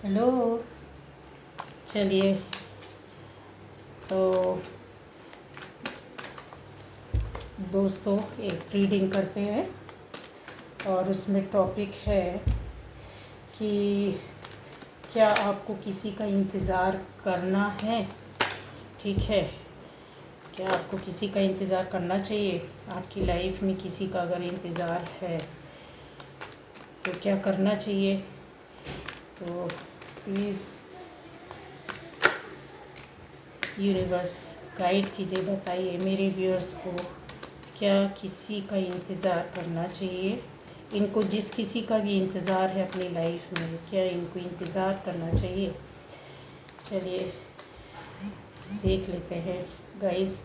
Hello. चलिए, तो दोस्तों एक रीडिंग करते हैं और उसमें टॉपिक है कि क्या आपको किसी का इंतज़ार करना है। ठीक है, क्या आपको किसी का इंतज़ार करना चाहिए। आपकी लाइफ में किसी का अगर इंतज़ार है तो क्या करना चाहिए। तो प्लीज़ यूनिवर्स गाइड कीजिए, बताइए मेरे व्यूअर्स को क्या किसी का इंतज़ार करना चाहिए। इनको जिस किसी का भी इंतज़ार है अपनी लाइफ में, क्या इनको इंतज़ार करना चाहिए। चलिए देख लेते हैं गाइस।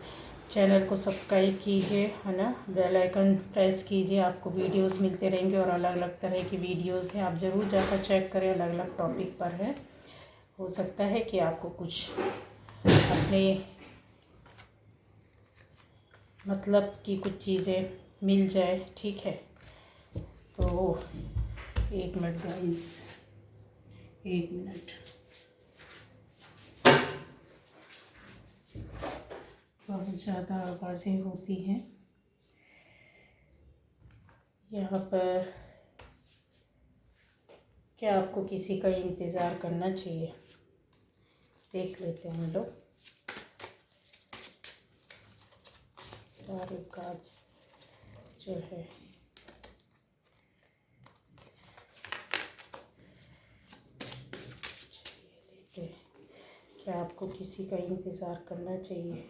चैनल को सब्सक्राइब कीजिए, है ना, बेल आइकन प्रेस कीजिए। आपको वीडियोस मिलते रहेंगे और अलग अलग तरह की वीडियोस हैं, आप ज़रूर जाकर चेक करें। अलग अलग टॉपिक पर है, हो सकता है कि आपको कुछ अपने मतलब कि कुछ चीज़ें मिल जाए। ठीक है, तो एक मिनट गाइस, एक मिनट। बहुत ज़्यादा आवाज़ें होती हैं यहाँ पर। क्या आपको किसी का इंतज़ार करना चाहिए, देख लेते हैं हम लोग सारे कार्ड्स जो है। लेते हैं, क्या आपको किसी का इंतज़ार करना चाहिए।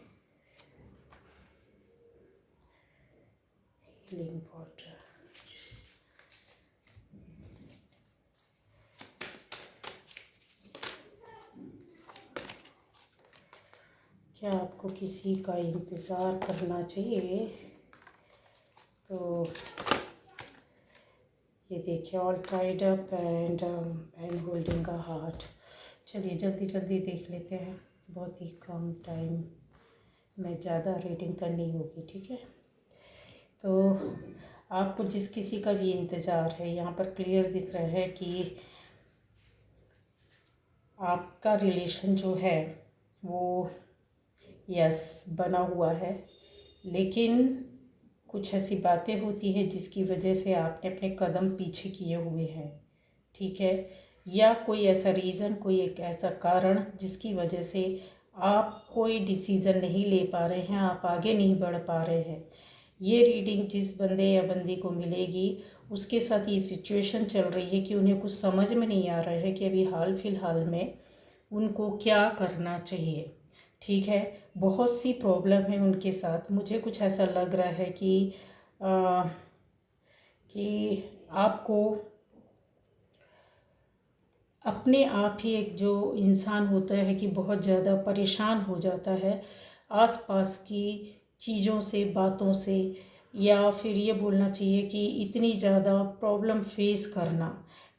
हीलिंग वाटर, क्या आपको किसी का इंतज़ार करना चाहिए। तो ये देखिए, all tied up and holding a heart. चलिए जल्दी जल्दी देख लेते हैं, बहुत ही कम टाइम में ज़्यादा रीडिंग करनी होगी। ठीक है, तो आपको जिस किसी का भी इंतज़ार है, यहाँ पर क्लियर दिख रहा है कि आपका रिलेशन जो है वो यस बना हुआ है, लेकिन कुछ ऐसी बातें होती हैं जिसकी वजह से आपने अपने कदम पीछे किए हुए हैं। ठीक है, या कोई ऐसा रीज़न, कोई एक ऐसा कारण जिसकी वजह से आप कोई डिसीज़न नहीं ले पा रहे हैं, आप आगे नहीं बढ़ पा रहे हैं। ये रीडिंग जिस बंदे या बंदी को मिलेगी उसके साथ ये सिचुएशन चल रही है कि उन्हें कुछ समझ में नहीं आ रहा है कि अभी हाल फिलहाल में उनको क्या करना चाहिए। ठीक है, बहुत सी प्रॉब्लम है उनके साथ। मुझे कुछ ऐसा लग रहा है आ, कि आपको अपने आप ही एक जो इंसान होता है कि बहुत ज़्यादा परेशान हो जाता है आसपास की चीज़ों से, बातों से, या फिर ये बोलना चाहिए कि इतनी ज़्यादा प्रॉब्लम फेस करना,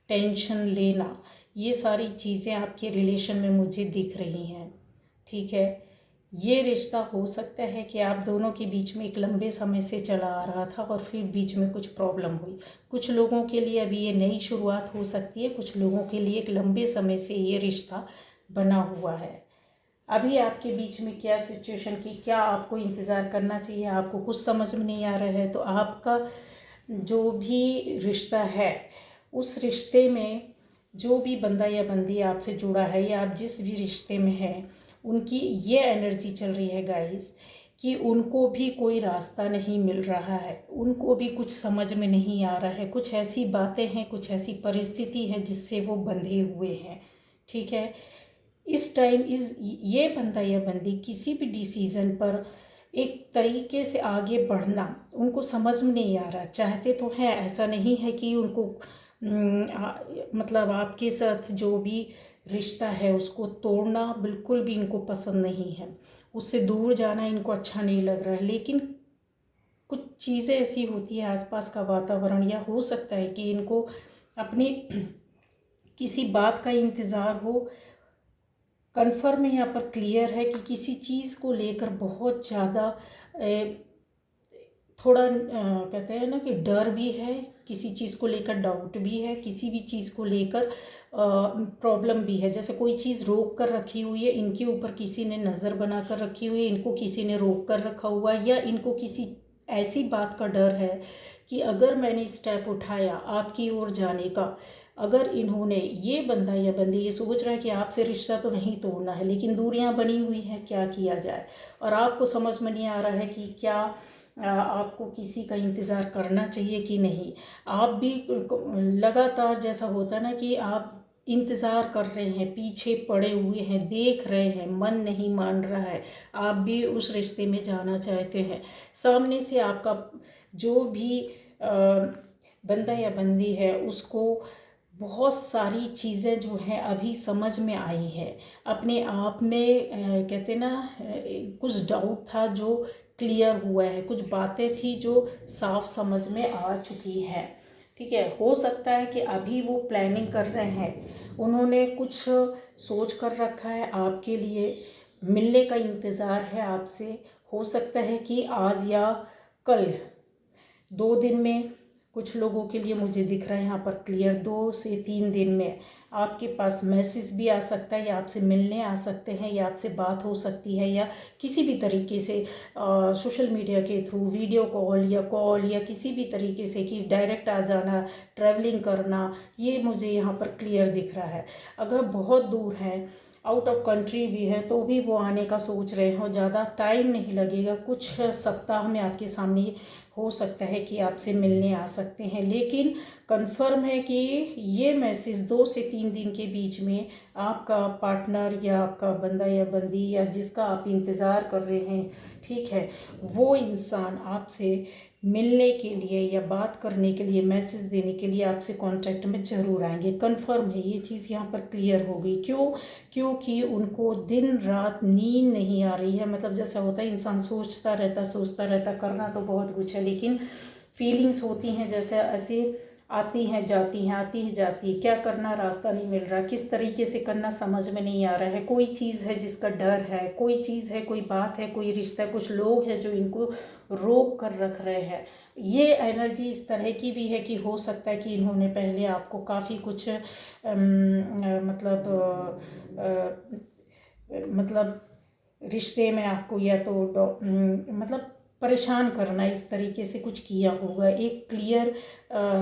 टेंशन लेना, ये सारी चीज़ें आपके रिलेशन में मुझे दिख रही हैं। ठीक है, ये रिश्ता हो सकता है कि आप दोनों के बीच में एक लंबे समय से चला आ रहा था और फिर बीच में कुछ प्रॉब्लम हुई। कुछ लोगों के लिए अभी ये नई शुरुआत हो सकती है, कुछ लोगों के लिए एक लंबे समय से ये रिश्ता बना हुआ है। अभी आपके बीच में क्या सिचुएशन की, क्या आपको इंतज़ार करना चाहिए, आपको कुछ समझ में नहीं आ रहा है। तो आपका जो भी रिश्ता है, उस रिश्ते में जो भी बंदा या बंदी आपसे जुड़ा है, या आप जिस भी रिश्ते में हैं, उनकी ये एनर्जी चल रही है गाइस कि उनको भी कोई रास्ता नहीं मिल रहा है, उनको भी कुछ समझ में नहीं आ रहा है। कुछ ऐसी बातें हैं, कुछ ऐसी परिस्थिति है जिससे वो बंधे हुए हैं। ठीक है, इस टाइम ये बंदा या बंदी किसी भी डिसीज़न पर एक तरीके से आगे बढ़ना उनको समझ में नहीं आ रहा। चाहते तो हैं, ऐसा नहीं है कि उनको मतलब आपके साथ जो भी रिश्ता है उसको तोड़ना बिल्कुल भी इनको पसंद नहीं है, उससे दूर जाना इनको अच्छा नहीं लग रहा है। लेकिन कुछ चीज़ें ऐसी होती है, आसपास का वातावरण, या हो सकता है कि इनको अपनी किसी बात का इंतज़ार हो। कन्फर्म यहाँ पर क्लियर है कि किसी चीज़ को लेकर बहुत ज़्यादा थोड़ा कहते हैं ना कि डर भी है, किसी चीज़ को लेकर डाउट भी है, किसी भी चीज़ को लेकर प्रॉब्लम भी है। जैसे कोई चीज़ रोक कर रखी हुई है, इनके ऊपर किसी ने नज़र बना कर रखी हुई है, इनको किसी ने रोक कर रखा हुआ है, या इनको किसी ऐसी बात का डर है कि अगर मैंने स्टेप उठाया आपकी ओर जाने का, अगर इन्होंने, ये बंदा या बंदी ये सोच रहा है कि आपसे रिश्ता तो नहीं तोड़ना है, लेकिन दूरियां बनी हुई हैं, क्या किया जाए, और आपको समझ में नहीं आ रहा है कि क्या आपको किसी का इंतज़ार करना चाहिए कि नहीं। आप भी लगातार, जैसा होता है ना कि आप इंतज़ार कर रहे हैं, पीछे पड़े हुए हैं, देख रहे हैं, मन नहीं मान रहा है, आप भी उस रिश्ते में जाना चाहते हैं। सामने से आपका जो भी बंदा या बंदी है, उसको बहुत सारी चीज़ें जो हैं अभी समझ में आई है। अपने आप में कहते ना कुछ डाउट था जो क्लियर हुआ है, कुछ बातें थी जो साफ समझ में आ चुकी हैं। ठीक है, हो सकता है कि अभी वो प्लानिंग कर रहे हैं, उन्होंने कुछ सोच कर रखा है आपके लिए, मिलने का इंतज़ार है आपसे। हो सकता है कि आज या कल, 2 दिन में, कुछ लोगों के लिए मुझे दिख रहा है यहाँ पर क्लियर 2 से 3 दिन में आपके पास मैसेज भी आ सकता है, या आपसे मिलने आ सकते हैं, या आपसे बात हो सकती है, या किसी भी तरीके से सोशल मीडिया के थ्रू वीडियो कॉल या किसी भी तरीके से कि डायरेक्ट आ जाना, ट्रैवलिंग करना, ये मुझे यहाँ पर क्लियर दिख रहा है। अगर बहुत दूर हैं, आउट ऑफ कंट्री भी है, तो भी वो आने का सोच रहे हो। ज़्यादा टाइम नहीं लगेगा, कुछ सप्ताह में आपके सामने हो सकता है कि आपसे मिलने आ सकते हैं। लेकिन कंफर्म है कि ये मैसेज 2 से 3 दिन के बीच में आपका पार्टनर या आपका बंदा या बंदी या जिसका आप इंतज़ार कर रहे हैं, ठीक है, वो इंसान आपसे मिलने के लिए या बात करने के लिए, मैसेज देने के लिए आपसे कांटेक्ट में ज़रूर आएंगे। कंफर्म है, ये चीज़ यहाँ पर क्लियर हो गई। क्योंकि उनको दिन रात नींद नहीं आ रही है। मतलब जैसा होता है इंसान सोचता रहता, करना तो बहुत कुछ है, लेकिन फीलिंग्स होती हैं जैसे ऐसे आती हैं जाती हैं, क्या करना रास्ता नहीं मिल रहा, किस तरीके से करना समझ में नहीं आ रहा है। कोई चीज़ है जिसका डर है, कोई चीज़ है, कोई बात है, कोई रिश्ता, कुछ लोग हैं जो इनको रोक कर रख रहे हैं। ये एनर्जी इस तरह की भी है कि हो सकता है कि इन्होंने पहले आपको काफ़ी कुछ मतलब रिश्ते में आपको या तो मतलब परेशान करना, इस तरीके से कुछ किया होगा, एक क्लियर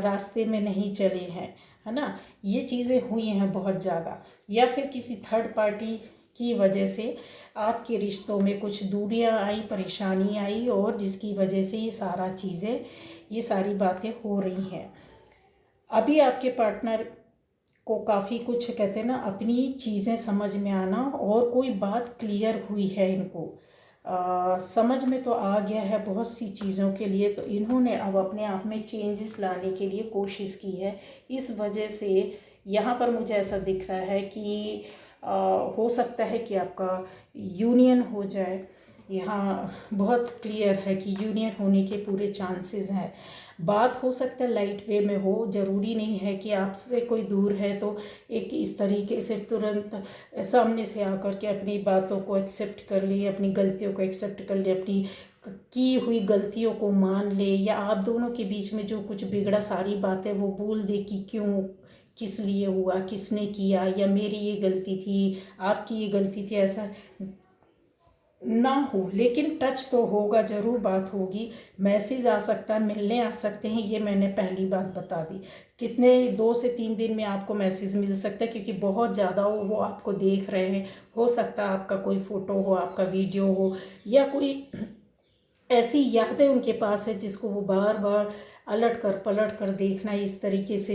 रास्ते में नहीं चले हैं, है ना। ये चीज़ें हुई हैं बहुत ज़्यादा, या फिर किसी थर्ड पार्टी की वजह से आपके रिश्तों में कुछ दूरियां आई, परेशानी आई, और जिसकी वजह से ये सारी बातें हो रही हैं। अभी आपके पार्टनर को काफ़ी कुछ कहते हैं ना, अपनी चीज़ें समझ में आना, और कोई बात क्लियर हुई है इनको, समझ में तो आ गया है बहुत सी चीज़ों के लिए। तो इन्होंने अब अपने आप में चेंजेस लाने के लिए कोशिश की है। इस वजह से यहाँ पर मुझे ऐसा दिख रहा है कि हो सकता है कि आपका यूनियन हो जाए। यहाँ बहुत क्लियर है कि यूनियन होने के पूरे चांसेस हैं। बात हो सकता है लाइट वे में हो, ज़रूरी नहीं है कि आपसे कोई दूर है तो एक इस तरीके से तुरंत सामने से आकर के अपनी बातों को एक्सेप्ट कर ले, अपनी गलतियों को एक्सेप्ट कर ले, अपनी की हुई गलतियों को मान ले, या आप दोनों के बीच में जो कुछ बिगड़ा सारी बातें वो बोल दे कि क्यों, किस लिए हुआ, किसने किया, या मेरी ये गलती थी, आपकी ये गलती थी, ऐसा ना हो। लेकिन टच तो होगा, ज़रूर बात होगी, मैसेज आ सकता है, मिलने आ सकते हैं, ये मैंने पहली बात बता दी। कितने 2 से 3 दिन में आपको मैसेज मिल सकता है, क्योंकि बहुत ज़्यादा वो आपको देख रहे हैं। हो सकता है आपका कोई फ़ोटो हो, आपका वीडियो हो, या कोई ऐसी यादें उनके पास है जिसको वो बार बार अलट कर पलट कर देखना, इस तरीके से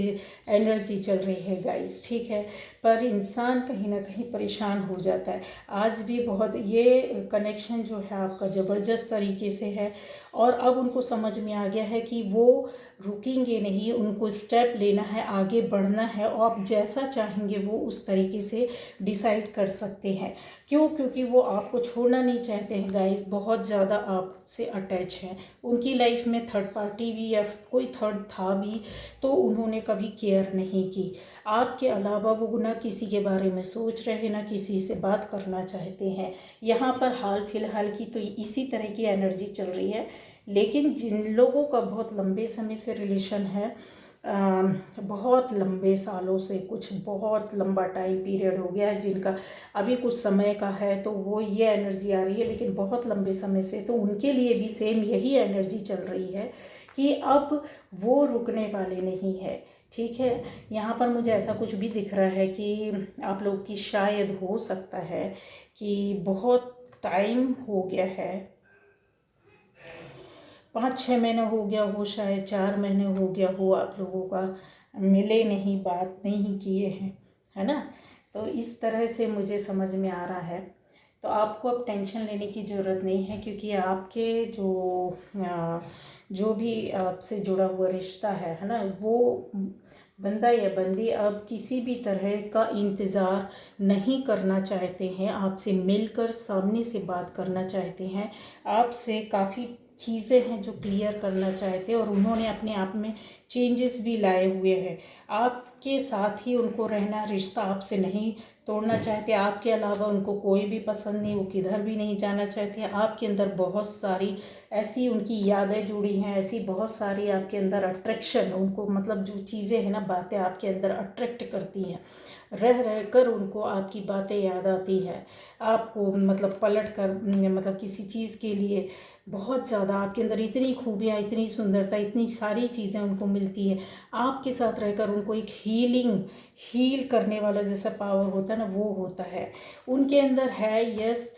एनर्जी चल रही है गाइस, ठीक है। पर इंसान कहीं ना कहीं परेशान हो जाता है। आज भी बहुत ये कनेक्शन जो है आपका ज़बरदस्त तरीके से है, और अब उनको समझ में आ गया है कि वो रुकेंगे नहीं, उनको स्टेप लेना है, आगे बढ़ना है, और आप जैसा चाहेंगे वो उस तरीके से डिसाइड कर सकते हैं। क्योंकि वो आपको छोड़ना नहीं चाहते हैं गाइस, बहुत ज़्यादा आपसे अटैच हैं। उनकी लाइफ में थर्ड पार्टी भी या कोई थर्ड था भी, तो उन्होंने कभी केयर नहीं की। आपके अलावा वो ना किसी के बारे में सोच रहे, ना किसी से बात करना चाहते हैं। यहाँ पर हाल फिलहाल की तो इसी तरह की एनर्जी चल रही है लेकिन जिन लोगों का बहुत लंबे समय से रिलेशन है, बहुत लंबे सालों से, कुछ बहुत लंबा टाइम पीरियड हो गया है, जिनका अभी कुछ समय का है तो वो ये एनर्जी आ रही है, लेकिन बहुत लंबे समय से, तो उनके लिए भी सेम यही एनर्जी चल रही है कि अब वो रुकने वाले नहीं है। ठीक है, यहाँ पर मुझे ऐसा कुछ भी दिख रहा है कि आप लोग की शायद हो सकता है कि बहुत टाइम हो गया है, 5-6 महीने हो गया हो, शायद 4 महीने हो गया हो, आप लोगों का मिले नहीं, बात नहीं किए हैं, है ना। तो इस तरह से मुझे समझ में आ रहा है। तो आपको अब टेंशन लेने की ज़रूरत नहीं है, क्योंकि आपके जो भी आपसे जुड़ा हुआ रिश्ता है ना, वो बंदा या बंदी अब किसी भी तरह का इंतज़ार नहीं करना चाहते हैं, आपसे मिलकर सामने से बात करना चाहते हैं, आपसे काफ़ी चीज़ें हैं जो क्लियर करना चाहते हैं, और उन्होंने अपने आप में चेंजेस भी लाए हुए हैं। आपके साथ ही उनको रहना, रिश्ता आपसे नहीं तोड़ना चाहते, आपके अलावा उनको कोई भी पसंद नहीं, वो किधर भी नहीं जाना चाहते। आपके अंदर बहुत सारी ऐसी उनकी यादें जुड़ी हैं, ऐसी बहुत सारी आपके अंदर अट्रैक्शन, उनको मतलब जो चीज़ें हैं ना, बातें आपके अंदर अट्रैक्ट करती हैं, रह रह कर उनको आपकी बातें याद आती हैं, आपको मतलब पलट कर मतलब किसी चीज़ के लिए बहुत ज़्यादा आपके अंदर इतनी खूबियाँ, इतनी सुंदरता, इतनी सारी चीज़ें उनको मिलती है। आपके साथ रहकर उनको एक हील करने वाला जैसा पावर होता है ना, वो होता है उनके अंदर है। यस,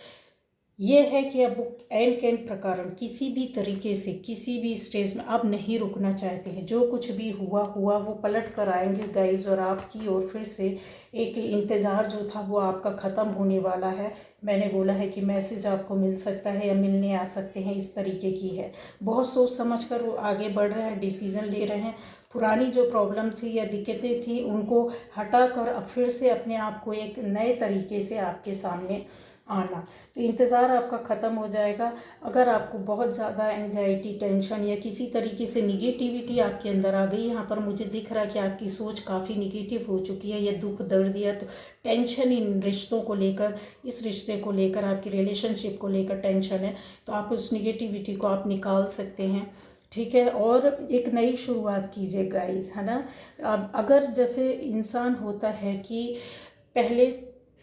ये है कि अब एन कैन प्रकार किसी भी तरीके से, किसी भी स्टेज में आप नहीं रुकना चाहते हैं। जो कुछ भी हुआ वो पलट कर आएंगे गाइज, और आपकी ओर फिर से एक इंतज़ार जो था वो आपका ख़त्म होने वाला है। मैंने बोला है कि मैसेज आपको मिल सकता है या मिलने आ सकते हैं, इस तरीके की है। बहुत सोच समझ कर वो आगे बढ़ रहे हैं, डिसीज़न ले रहे हैं। पुरानी जो प्रॉब्लम थी या दिक्कतें थी उनको हटा कर फिर से अपने आप को एक नए तरीके से आपके सामने आना, तो इंतज़ार आपका ख़त्म हो जाएगा। अगर आपको बहुत ज़्यादा एंजाइटी, टेंशन या किसी तरीके से निगेटिविटी आपके अंदर आ गई, यहाँ पर मुझे दिख रहा है कि आपकी सोच काफ़ी निगेटिव हो चुकी है, या दुख दर्द या तो टेंशन इन रिश्तों को लेकर, इस रिश्ते को लेकर, आपकी रिलेशनशिप को लेकर टेंशन है, तो आप उस निगेटिविटी को आप निकाल सकते हैं। ठीक है, और एक नई शुरुआत कीजिए गाइस, है ना। अब अगर जैसे इंसान होता है कि पहले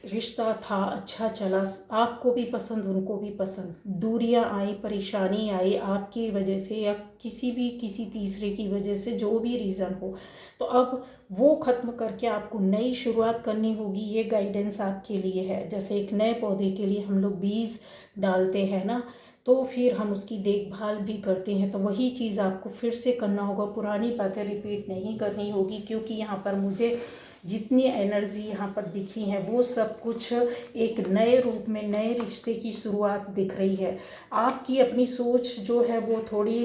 रिश्ता था, अच्छा चला, आपको भी पसंद उनको भी पसंद, दूरियां आई, परेशानी आई आपकी वजह से या किसी तीसरे की वजह से, जो भी रीज़न हो, तो अब वो ख़त्म करके आपको नई शुरुआत करनी होगी। ये गाइडेंस आपके लिए है। जैसे एक नए पौधे के लिए हम लोग बीज डालते हैं ना, तो फिर हम उसकी देखभाल भी करते हैं, तो वही चीज़ आपको फिर से करना होगा। पुरानी बातें रिपीट नहीं करनी होगी, क्योंकि यहाँ पर मुझे जितनी एनर्जी यहाँ पर दिखी है वो सब कुछ एक नए रूप में, नए रिश्ते की शुरुआत दिख रही है। आपकी अपनी सोच जो है वो थोड़ी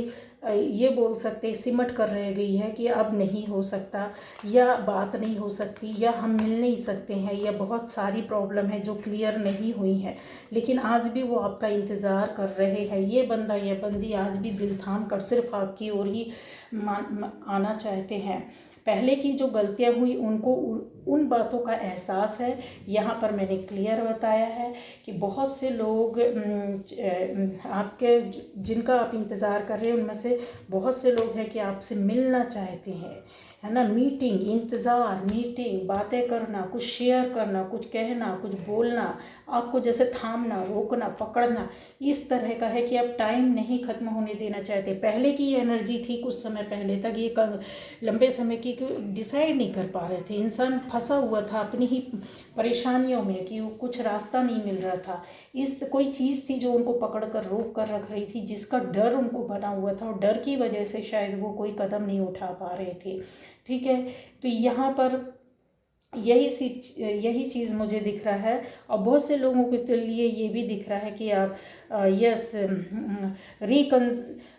ये बोल सकते सिमट कर रह गई है कि अब नहीं हो सकता, या बात नहीं हो सकती, या हम मिल नहीं सकते हैं, या बहुत सारी प्रॉब्लम है जो क्लियर नहीं हुई है, लेकिन आज भी वो आपका इंतज़ार कर रहे हैं। ये बंदा या बंदी आज भी दिल थाम कर सिर्फ आपकी ओर ही आना चाहते हैं। पहले की जो गलतियां हुई उनको उन बातों का एहसास है। यहाँ पर मैंने क्लियर बताया है कि बहुत से लोग आपके जिनका आप इंतज़ार कर रहे हैं, उनमें से बहुत से लोग हैं कि आपसे मिलना चाहते हैं, है ना। मीटिंग, इंतज़ार, मीटिंग, बातें करना, कुछ शेयर करना, कुछ कहना, कुछ बोलना, आपको जैसे थामना, रोकना, पकड़ना, इस तरह का है कि आप टाइम नहीं ख़त्म होने देना चाहते। पहले की एनर्जी थी कुछ समय पहले तक, ये लंबे समय की डिसाइड नहीं कर पा रहे थे, इंसान फंसा हुआ था अपनी ही परेशानियों में कि वो कुछ रास्ता नहीं मिल रहा था। इस कोई चीज़ थी जो उनको पकड़ कर रोक कर रख रही थी, जिसका डर उनको बना हुआ था, और डर की वजह से शायद वो कोई कदम नहीं उठा पा रहे थे। ठीक है, तो यहाँ पर यही चीज़ मुझे दिख रहा है, और बहुत से लोगों के लिए ये भी दिख रहा है कि आप यस,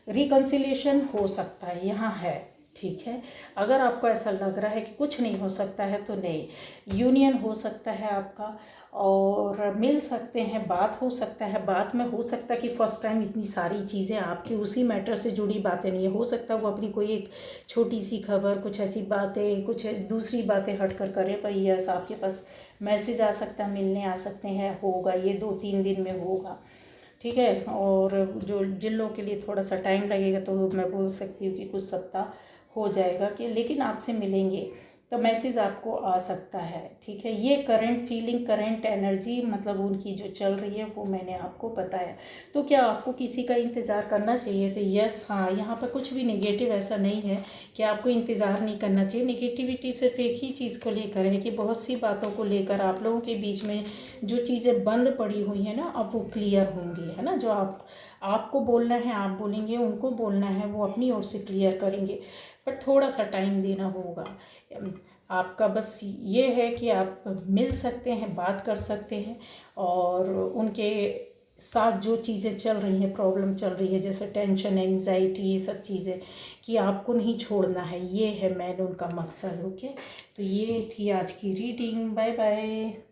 रिकन्सिलेशन हो सकता है, यहाँ है। ठीक है, अगर आपको ऐसा लग रहा है कि कुछ नहीं हो सकता है, तो नहीं, यूनियन हो सकता है आपका, और मिल सकते हैं, बात हो सकता है। बात में हो सकता है कि फर्स्ट टाइम इतनी सारी चीज़ें आपकी उसी मैटर से जुड़ी बातें नहीं है, हो सकता है वो अपनी कोई एक छोटी सी खबर, कुछ ऐसी बातें, कुछ दूसरी बातें हट कर करें, पर यस आपके पास मैसेज आ सकता है, मिलने आ सकते हैं, होगा ये 2-3 दिन में होगा। ठीक है। और जो जिन लोगों के लिए थोड़ा सा टाइम लगेगा तो मैं बोल सकती हूँ कि कुछ सप्ताह हो जाएगा कि, लेकिन आपसे मिलेंगे तो मैसेज आपको आ सकता है। ठीक है, ये करंट फीलिंग, करंट एनर्जी मतलब उनकी जो चल रही है वो मैंने आपको बताया। तो क्या आपको किसी का इंतज़ार करना चाहिए? तो यस, हाँ, यहाँ पर कुछ भी नेगेटिव ऐसा नहीं है कि आपको इंतज़ार नहीं करना चाहिए। नेगेटिविटी सिर्फ एक ही चीज़ को लेकर है कि बहुत सी बातों को लेकर आप लोगों के बीच में जो चीज़ें बंद पड़ी हुई हैं ना, अब वो क्लियर होंगी, है ना। जो आपको बोलना है आप बोलेंगे, उनको बोलना है वो अपनी ओर से क्लियर करेंगे, पर थोड़ा सा टाइम देना होगा। आपका बस ये है कि आप मिल सकते हैं, बात कर सकते हैं, और उनके साथ जो चीज़ें चल रही हैं, प्रॉब्लम चल रही है, जैसे टेंशन, एंग्जाइटी, ये सब चीज़ें, कि आपको नहीं छोड़ना है, ये है मैन उनका मकसद। ओके, तो ये थी आज की रीडिंग। Bye bye.